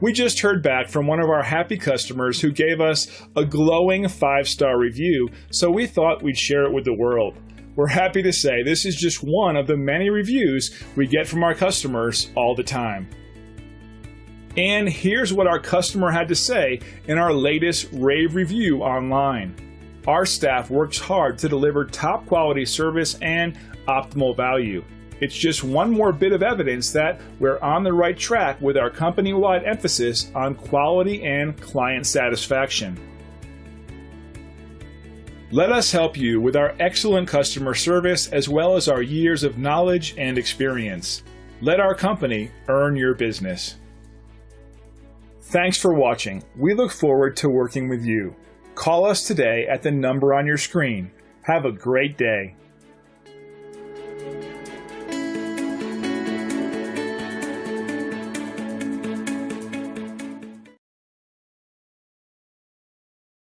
We just heard back from one of our happy customers who gave us a glowing 5-star review, so we thought we'd share it with the world. We're happy to say this is just one of the many reviews we get from our customers all the time. And here's what our customer had to say in our latest rave review online. Our staff works hard to deliver top quality service and optimal value. It's just one more bit of evidence that we're on the right track with our company-wide emphasis on quality and client satisfaction. Let us help you with our excellent customer service as well as our years of knowledge and experience. Let our company earn your business. Thanks for watching. We look forward to working with you. Call us today at the number on your screen. Have a great day.